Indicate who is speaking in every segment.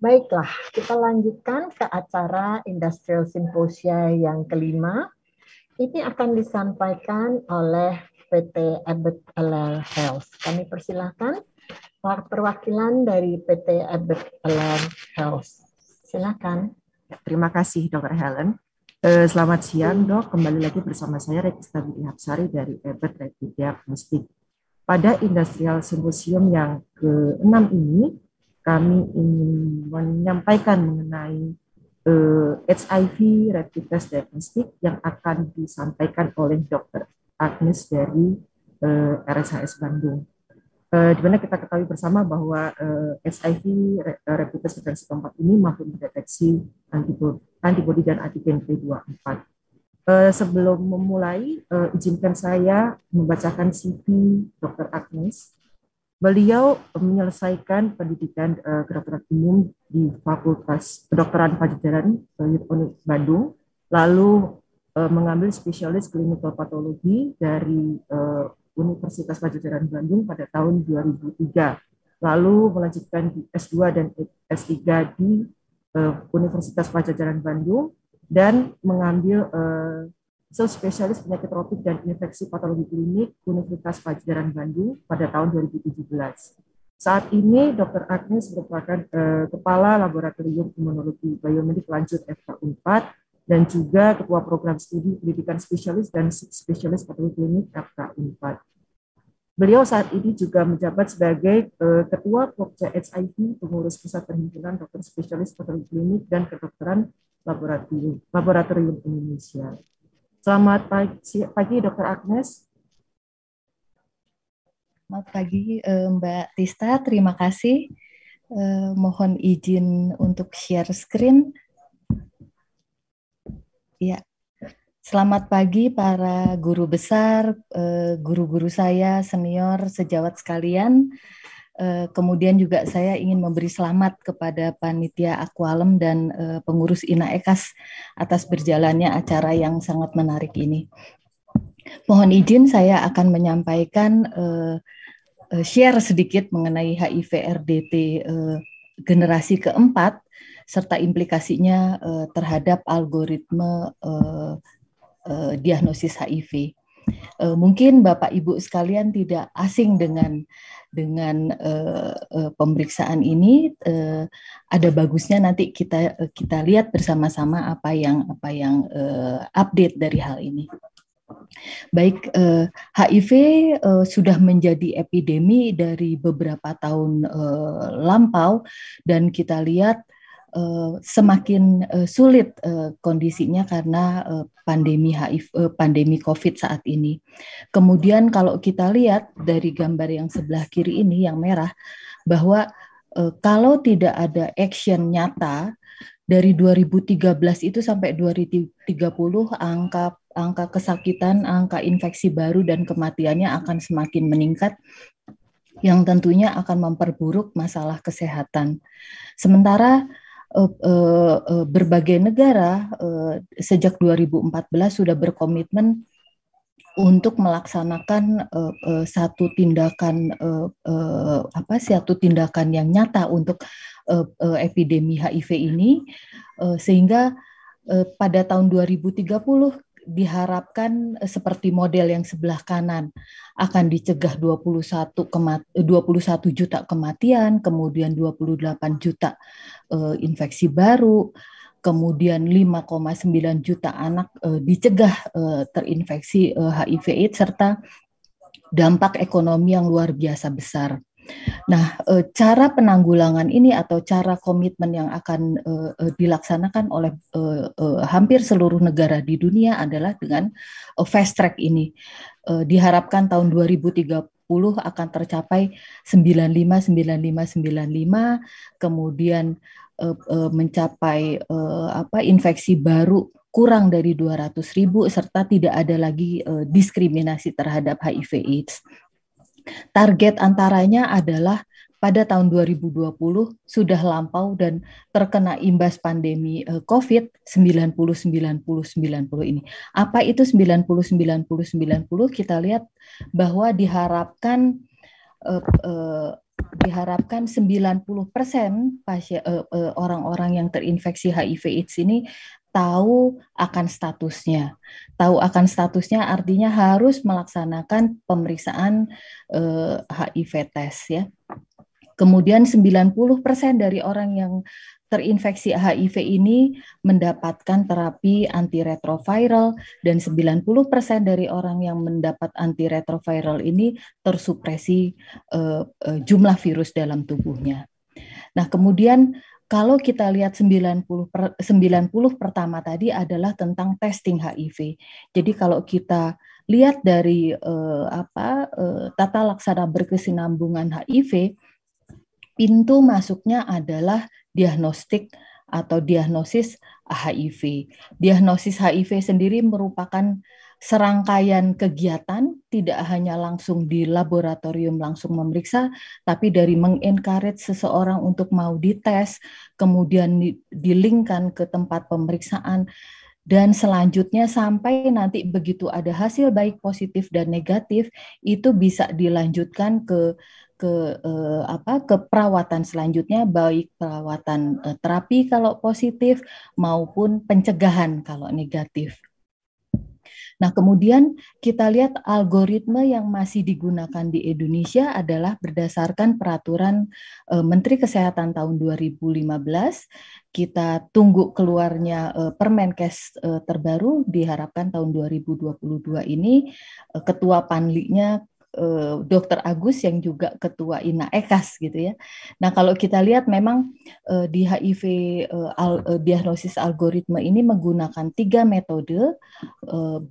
Speaker 1: Baiklah, kita lanjutkan ke acara Industrial Symposia yang kelima. Ini akan disampaikan oleh PT Abbott Allied Health. Kami persilahkan perwakilan dari PT Abbott Allied Health. Silakan.
Speaker 2: Terima kasih, Dr. Helen. Selamat siang, Dok. Kembali lagi bersama saya, Regista Budi Hapsari dari Abbott Rapid Diagnostic. Pada Industrial Symposium yang ke-6 ini, kami ingin menyampaikan mengenai HIV Rapid Test Diagnostic yang akan disampaikan oleh Dr. Agnes dari RSHS Bandung. Di mana kita ketahui bersama bahwa HIV Rapid Test Defense keempat ini mampu mendeteksi antibodi dan antigen P24. Sebelum memulai, izinkan saya membacakan CV Dr. Agnes. Beliau menyelesaikan pendidikan kedokteran umum di Fakultas Kedokteran Pajajaran Unip Bandung, lalu mengambil spesialis klinikal patologi dari Universitas Pajajaran Bandung pada tahun 2003, lalu melanjutkan di S2 dan S3 di Universitas Pajajaran Bandung, dan mengambil spesialis penyakit tropik dan infeksi patologi klinik Universitas Pajajaran Bandung pada tahun 2017. Saat ini Dr. Agnes merupakan Kepala Laboratorium Imunologi Biomedik Lanjut FK4 dan juga Ketua Program Studi Pendidikan Spesialis dan Spesialis Patologi Klinik FK4. Beliau saat ini juga menjabat sebagai Ketua Pokja HIV, Pengurus Pusat Perhimpunan Dokter Spesialis Patologi Klinik dan Kedokteran Laboratorium Indonesia. Selamat pagi, Dr. Agnes.
Speaker 3: Selamat pagi, Mbak Tista. Terima kasih. Mohon izin untuk share screen. Ya. Selamat pagi para guru besar, guru-guru saya, senior, sejawat sekalian. Kemudian juga saya ingin memberi selamat kepada panitia Aqualem dan pengurus INAEKAS atas berjalannya acara yang sangat menarik ini. Mohon izin saya akan menyampaikan share sedikit mengenai HIV RDT generasi keempat serta implikasinya terhadap algoritma diagnosis HIV. Mungkin Bapak Ibu sekalian tidak asing dengan pemeriksaan ini. Ada bagusnya nanti kita lihat bersama-sama apa yang update dari hal ini. Baik, HIV sudah menjadi epidemi dari beberapa tahun lampau, dan kita lihat semakin sulit kondisinya karena pandemi HIV, pandemi COVID saat ini. Kemudian kalau kita lihat dari gambar yang sebelah kiri ini yang merah, bahwa kalau tidak ada action nyata dari 2013 itu sampai 2030 angka kesakitan, angka infeksi baru dan kematiannya akan semakin meningkat, yang tentunya akan memperburuk masalah kesehatan. Sementara berbagai negara sejak 2014 sudah berkomitmen untuk melaksanakan satu tindakan yang nyata untuk epidemi HIV ini, sehingga pada tahun 2030 diharapkan seperti model yang sebelah kanan akan dicegah 21 juta kematian, kemudian 28 juta infeksi baru, kemudian 5,9 juta anak dicegah terinfeksi HIV/AIDS, serta dampak ekonomi yang luar biasa besar. Nah, cara penanggulangan ini atau cara komitmen yang akan dilaksanakan oleh hampir seluruh negara di dunia adalah dengan fast track ini. Diharapkan tahun 2030 akan tercapai 95, kemudian mencapai infeksi baru kurang dari 200.000, serta tidak ada lagi diskriminasi terhadap HIV/AIDS. Target antaranya adalah pada tahun 2020 sudah lampau dan terkena imbas pandemi COVID 90 ini. Apa itu 90 Kita lihat bahwa diharapkan diharapkan 90% orang-orang yang terinfeksi HIV/AIDS ini tahu akan statusnya. Tahu akan statusnya artinya harus melaksanakan pemeriksaan HIV test ya. Kemudian 90% dari orang yang terinfeksi HIV ini mendapatkan terapi antiretroviral dan 90% dari orang yang mendapat antiretroviral ini tersupresi jumlah virus dalam tubuhnya. Nah, kemudian kalau kita lihat 90 pertama tadi adalah tentang testing HIV. Jadi kalau kita lihat dari tata laksana berkesinambungan HIV, pintu masuknya adalah diagnostik atau diagnosis HIV. Diagnosis HIV sendiri merupakan serangkaian kegiatan, tidak hanya langsung di laboratorium langsung memeriksa, tapi dari mengencourage seseorang untuk mau dites, kemudian dilingkan ke tempat pemeriksaan, dan selanjutnya sampai nanti begitu ada hasil baik positif dan negatif, itu bisa dilanjutkan ke perawatan selanjutnya, baik perawatan terapi kalau positif maupun pencegahan kalau negatif. Nah, kemudian kita lihat algoritma yang masih digunakan di Indonesia adalah berdasarkan peraturan Menteri Kesehatan tahun 2015. Kita tunggu keluarnya Permenkes terbaru, diharapkan tahun 2022 ini. Ketua Panli-nya Dr. Agus yang juga ketua INAEKAS gitu ya. Nah, kalau kita lihat memang di HIV diagnosis algoritma ini menggunakan 3 metode,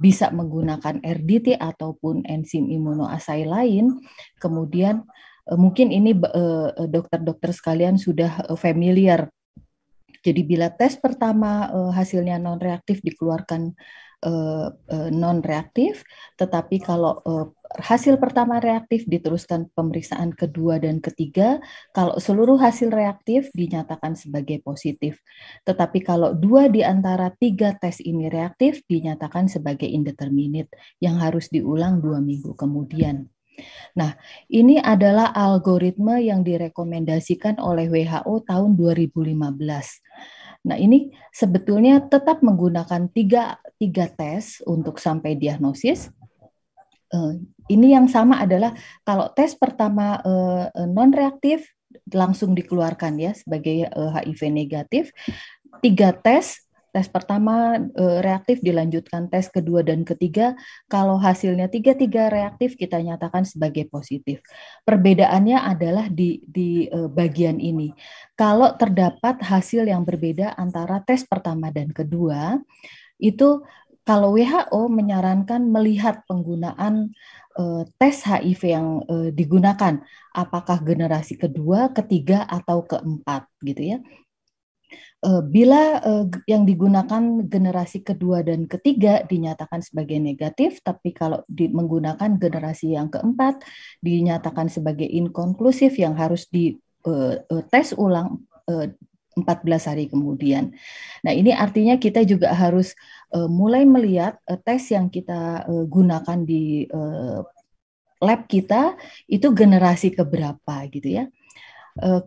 Speaker 3: bisa menggunakan RDT ataupun enzim imunoasai lain. Kemudian mungkin ini dokter-dokter sekalian sudah familiar. Jadi bila tes pertama hasilnya non-reaktif, dikeluarkan non-reaktif, tetapi kalau hasil pertama reaktif diteruskan pemeriksaan kedua dan ketiga, kalau seluruh hasil reaktif dinyatakan sebagai positif. Tetapi kalau 2 di antara 3 tes ini reaktif dinyatakan sebagai indeterminate yang harus diulang 2 minggu kemudian. Nah, ini adalah algoritma yang direkomendasikan oleh WHO tahun 2015. Nah, ini sebetulnya tetap menggunakan tiga tes untuk sampai diagnosis. Ini yang sama adalah kalau tes pertama non-reaktif langsung dikeluarkan ya sebagai HIV negatif. 3 tes pertama reaktif dilanjutkan tes kedua dan ketiga. Kalau hasilnya 3 reaktif kita nyatakan sebagai positif. Perbedaannya adalah di bagian ini. Kalau terdapat hasil yang berbeda antara tes pertama dan kedua, itu kalau WHO menyarankan melihat penggunaan tes HIV yang digunakan, apakah generasi kedua, ketiga, atau keempat gitu ya. Bila yang digunakan generasi kedua dan ketiga dinyatakan sebagai negatif, tapi kalau menggunakan generasi yang keempat dinyatakan sebagai inkonklusif yang harus dites ulang 14 hari kemudian. Nah, ini artinya kita juga harus mulai melihat tes yang kita gunakan di lab kita itu generasi keberapa gitu ya.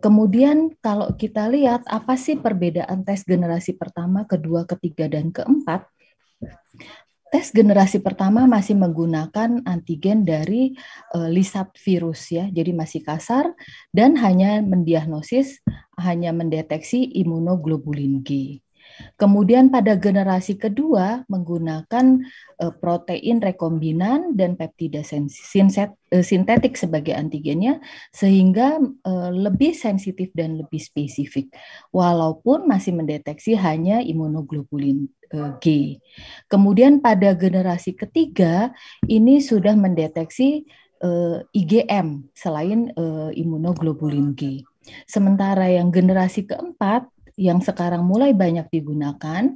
Speaker 3: Kemudian kalau kita lihat apa sih perbedaan tes generasi pertama, kedua, ketiga, dan keempat, tes generasi pertama masih menggunakan antigen dari lisat virus ya, jadi masih kasar dan hanya mendeteksi imunoglobulin G. Kemudian pada generasi kedua menggunakan protein rekombinan dan peptida sintetik sebagai antigennya sehingga lebih sensitif dan lebih spesifik walaupun masih mendeteksi hanya imunoglobulin G. Kemudian pada generasi ketiga ini sudah mendeteksi IgM selain imunoglobulin G. Sementara yang generasi keempat yang sekarang mulai banyak digunakan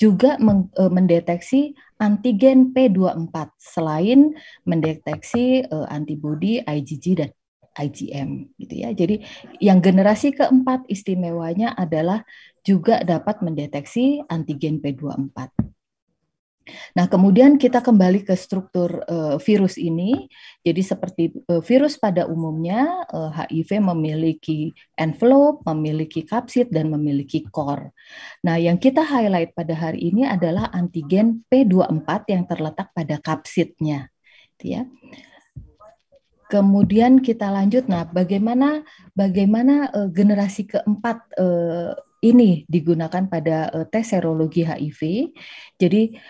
Speaker 3: juga mendeteksi antigen P24 selain mendeteksi antibodi IgG dan IgM gitu ya. Jadi yang generasi keempat istimewanya adalah juga dapat mendeteksi antigen P24. Nah, kemudian kita kembali ke struktur virus ini. Jadi seperti virus pada umumnya, HIV memiliki envelope, memiliki kapsid, dan memiliki core. Nah, yang kita highlight pada hari ini adalah antigen P24 yang terletak pada kapsidnya. Ya. Kemudian kita lanjut. Nah, bagaimana generasi keempat ini digunakan pada tes serologi HIV. Jadi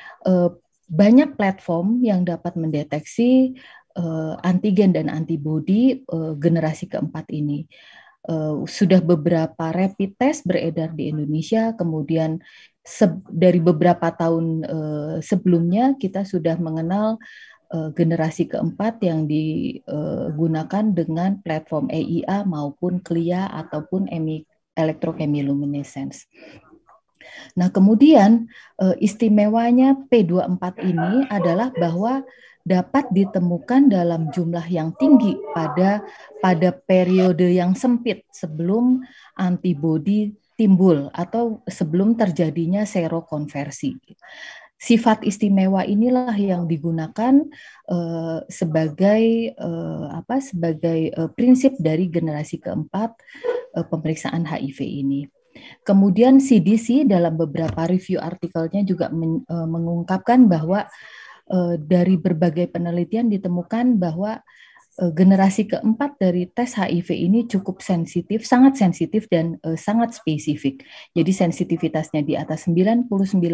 Speaker 3: banyak platform yang dapat mendeteksi antigen dan antibodi generasi keempat ini. Sudah beberapa rapid test beredar di Indonesia, kemudian dari beberapa tahun sebelumnya kita sudah mengenal generasi keempat yang digunakan dengan platform EIA maupun CLIA ataupun electrochemiluminescence. Nah, kemudian istimewanya P24 ini adalah bahwa dapat ditemukan dalam jumlah yang tinggi pada periode yang sempit sebelum antibodi timbul atau sebelum terjadinya serokonversi. Sifat istimewa inilah yang digunakan sebagai prinsip dari generasi keempat pemeriksaan HIV ini. Kemudian CDC dalam beberapa review artikelnya juga mengungkapkan bahwa dari berbagai penelitian ditemukan bahwa generasi keempat dari tes HIV ini cukup sensitif, sangat sensitif dan sangat spesifik. Jadi sensitivitasnya di atas 99,7%,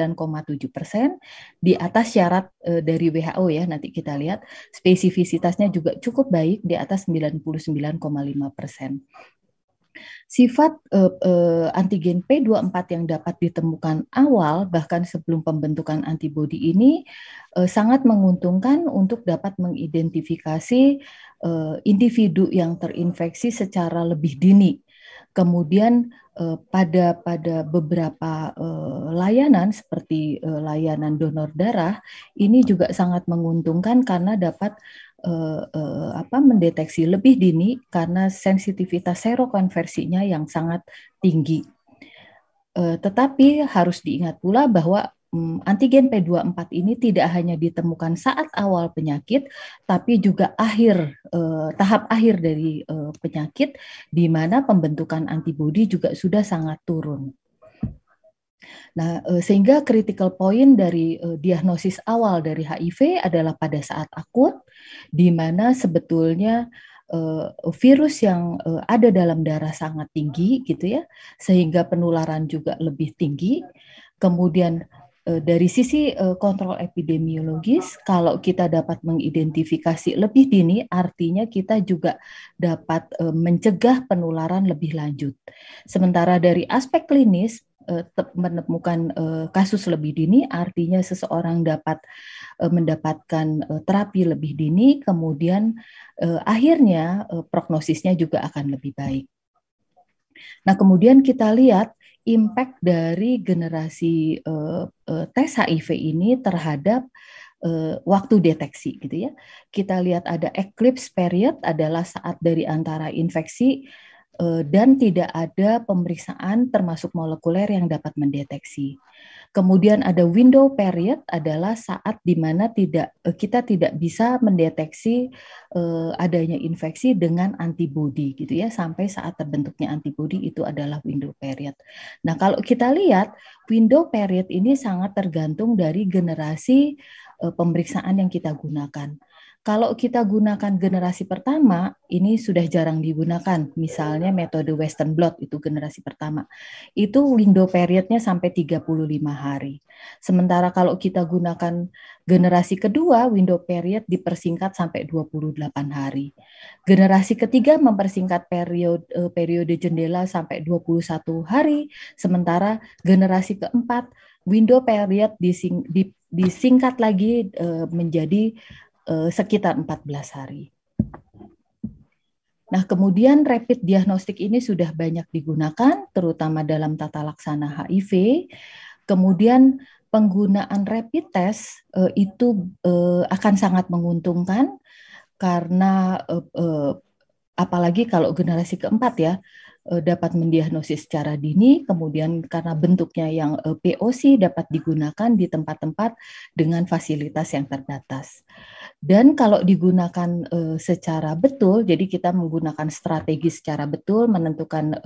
Speaker 3: di atas syarat dari WHO ya, nanti kita lihat. Spesifisitasnya juga cukup baik di atas 99,5%. Sifat antigen P24 yang dapat ditemukan awal bahkan sebelum pembentukan antibodi ini sangat menguntungkan untuk dapat mengidentifikasi individu yang terinfeksi secara lebih dini. Kemudian pada beberapa layanan seperti layanan donor darah ini juga sangat menguntungkan karena dapat mendeteksi lebih dini karena sensitivitas serokonversinya yang sangat tinggi. Tetapi harus diingat pula bahwa antigen P24 ini tidak hanya ditemukan saat awal penyakit, tapi juga tahap akhir dari penyakit, di mana pembentukan antibodi juga sudah sangat turun. Nah, sehingga critical point dari diagnosis awal dari HIV adalah pada saat akut, di mana sebetulnya virus yang ada dalam darah sangat tinggi, gitu ya, sehingga penularan juga lebih tinggi. Kemudian dari sisi kontrol epidemiologis, kalau kita dapat mengidentifikasi lebih dini, artinya kita juga dapat mencegah penularan lebih lanjut. Sementara dari aspek klinis, menemukan kasus lebih dini, artinya seseorang dapat mendapatkan terapi lebih dini, kemudian akhirnya prognosisnya juga akan lebih baik. Nah, kemudian kita lihat impact dari generasi tes HIV ini terhadap waktu deteksi, gitu ya. Kita lihat ada eclipse period adalah saat dari antara infeksi dan tidak ada pemeriksaan termasuk molekuler yang dapat mendeteksi. Kemudian ada window period adalah saat di mana kita tidak bisa mendeteksi adanya infeksi dengan antibodi, gitu ya, sampai saat terbentuknya antibodi, itu adalah window period. Nah, kalau kita lihat window period ini sangat tergantung dari generasi pemeriksaan yang kita gunakan. Kalau kita gunakan generasi pertama, ini sudah jarang digunakan. Misalnya metode Western blot, itu generasi pertama. Itu window periodnya sampai 35 hari. Sementara kalau kita gunakan generasi kedua, window period dipersingkat sampai 28 hari. Generasi ketiga mempersingkat periode jendela sampai 21 hari. Sementara generasi keempat, window period disingkat lagi menjadi sekitar 14 hari. Nah, kemudian rapid diagnostik ini sudah banyak digunakan, terutama dalam tata laksana HIV. Kemudian penggunaan rapid test itu akan sangat menguntungkan karena apalagi kalau generasi keempat ya, dapat mendiagnosis secara dini, kemudian karena bentuknya yang POC dapat digunakan di tempat-tempat dengan fasilitas yang terbatas. Dan kalau digunakan secara betul, jadi kita menggunakan strategi secara betul, menentukan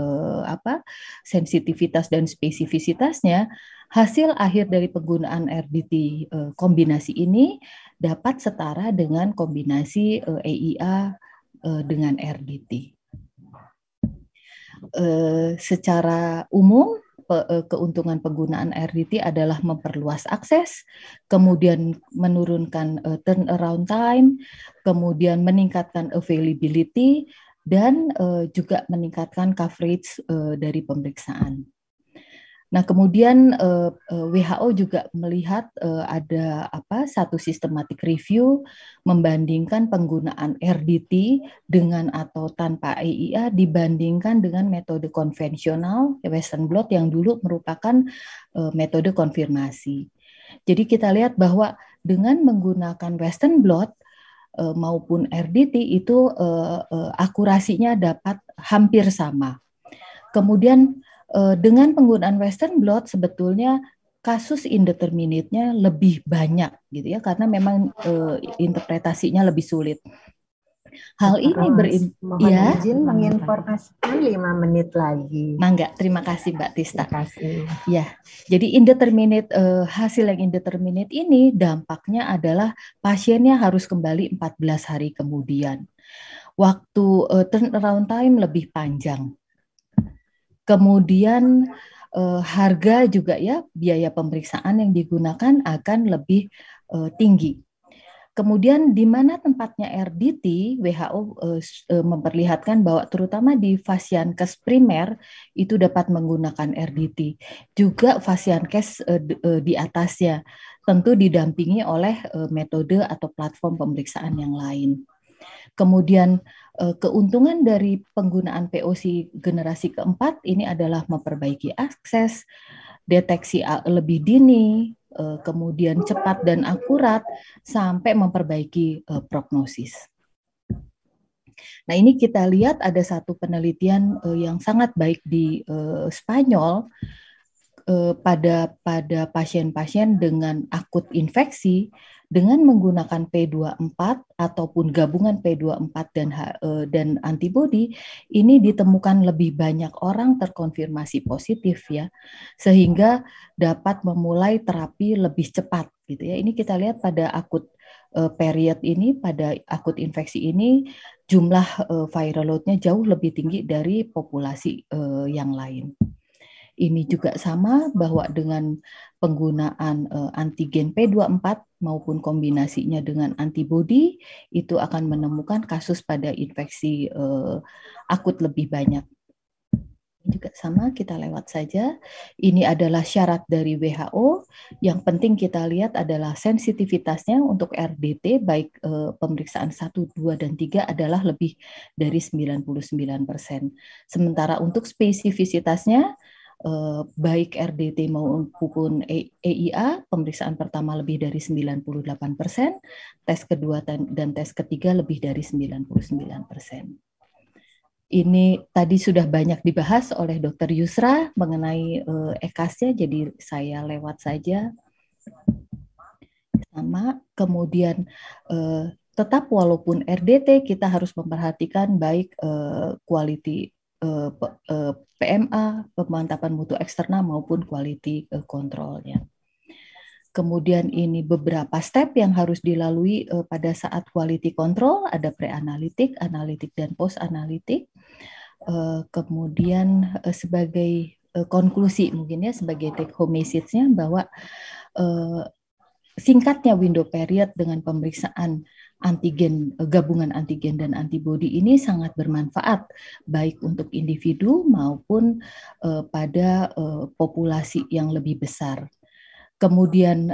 Speaker 3: sensitivitas dan spesifisitasnya, hasil akhir dari penggunaan RDT kombinasi ini dapat setara dengan kombinasi EIA dengan RDT. Secara umum, keuntungan penggunaan RDT adalah memperluas akses, kemudian menurunkan turnaround time, kemudian meningkatkan availability, dan juga meningkatkan coverage dari pemeriksaan. Nah, kemudian WHO juga melihat ada satu systematic review membandingkan penggunaan RDT dengan atau tanpa EIA dibandingkan dengan metode konvensional Western blot yang dulu merupakan metode konfirmasi. Jadi kita lihat bahwa dengan menggunakan Western blot maupun RDT itu akurasinya dapat hampir sama. Kemudian dengan penggunaan Western blot sebetulnya kasus indeterminate-nya lebih banyak gitu ya, karena memang interpretasinya lebih sulit. Hal ini
Speaker 1: mohon izin menginformasikan 5 menit lagi.
Speaker 3: Mangga, terima kasih Mbak Tista.
Speaker 1: Terima kasih.
Speaker 3: Ya, jadi indeterminate hasil yang indeterminate ini dampaknya adalah pasiennya harus kembali 14 hari kemudian. Waktu turnaround time lebih panjang. Kemudian harga juga ya, biaya pemeriksaan yang digunakan akan lebih tinggi. Kemudian di mana tempatnya RDT, WHO memperlihatkan bahwa terutama di Fasiankes primer itu dapat menggunakan RDT. Juga Fasiankes di atasnya, tentu didampingi oleh metode atau platform pemeriksaan yang lain. Kemudian keuntungan dari penggunaan POC generasi keempat ini adalah memperbaiki akses, deteksi lebih dini, kemudian cepat dan akurat, sampai memperbaiki prognosis. Nah, ini kita lihat ada satu penelitian yang sangat baik di Spanyol pada pasien-pasien dengan akut infeksi dengan menggunakan P24 ataupun gabungan P24 dan antibodi, ini ditemukan lebih banyak orang terkonfirmasi positif ya, sehingga dapat memulai terapi lebih cepat gitu ya. Ini kita lihat pada akut period ini, pada akut infeksi ini jumlah viral load-nya jauh lebih tinggi dari populasi yang lain. Ini juga sama bahwa dengan penggunaan antigen P24 maupun kombinasinya dengan antibodi itu akan menemukan kasus pada infeksi akut lebih banyak. Juga sama, kita lewat saja. Ini adalah syarat dari WHO. Yang penting kita lihat adalah sensitivitasnya untuk RDT, baik pemeriksaan 1, 2, dan 3 adalah lebih dari 99%. Sementara untuk spesifisitasnya, baik RDT maupun EIA, pemeriksaan pertama lebih dari 98%, tes kedua dan tes ketiga lebih dari 99%. Ini tadi sudah banyak dibahas oleh Dr. Yusra mengenai EKAS-nya, jadi saya lewat saja. Sama, kemudian tetap walaupun RDT kita harus memperhatikan baik quality PMA, pemantapan mutu eksternal maupun quality control-nya. Kemudian ini beberapa step yang harus dilalui pada saat quality control, ada pre-analitik, analitik, dan post-analitik. Kemudian sebagai konklusi mungkin ya, sebagai take home message-nya bahwa singkatnya window period dengan pemeriksaan antigen, gabungan antigen dan antibodi ini sangat bermanfaat baik untuk individu maupun pada populasi yang lebih besar. Kemudian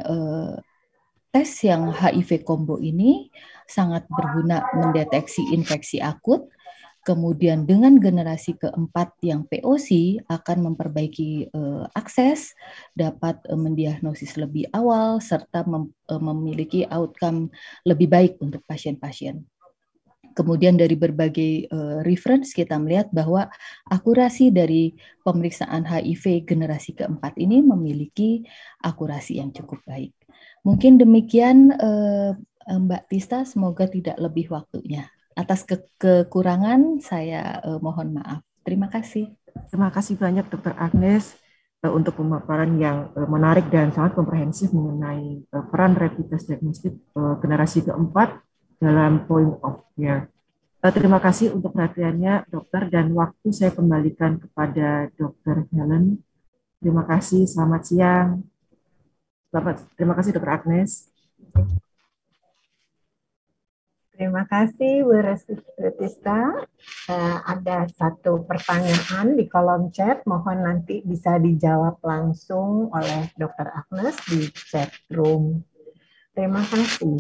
Speaker 3: tes yang HIV combo ini sangat berguna mendeteksi infeksi akut. Kemudian dengan generasi keempat yang POC akan memperbaiki akses, dapat mendiagnosis lebih awal, serta memiliki outcome lebih baik untuk pasien-pasien. Kemudian dari berbagai reference kita melihat bahwa akurasi dari pemeriksaan HIV generasi keempat ini memiliki akurasi yang cukup baik. Mungkin demikian Mbak Tista, semoga tidak lebih waktunya. Atas kekurangan saya mohon maaf. Terima kasih.
Speaker 2: Terima kasih banyak Dr. Agnes untuk pemaparan yang menarik dan sangat komprehensif mengenai peran rapid test diagnostik generasi keempat dalam point of care. Terima kasih untuk perhatiannya, dokter, dan waktu saya kembalikan kepada Dr. Helen. Terima kasih, selamat siang. Terima kasih, Dr. Agnes.
Speaker 1: Terima kasih, Bu Retista. Ada satu pertanyaan di kolom chat, mohon nanti bisa dijawab langsung oleh Dr. Agnes di chat room. Terima kasih.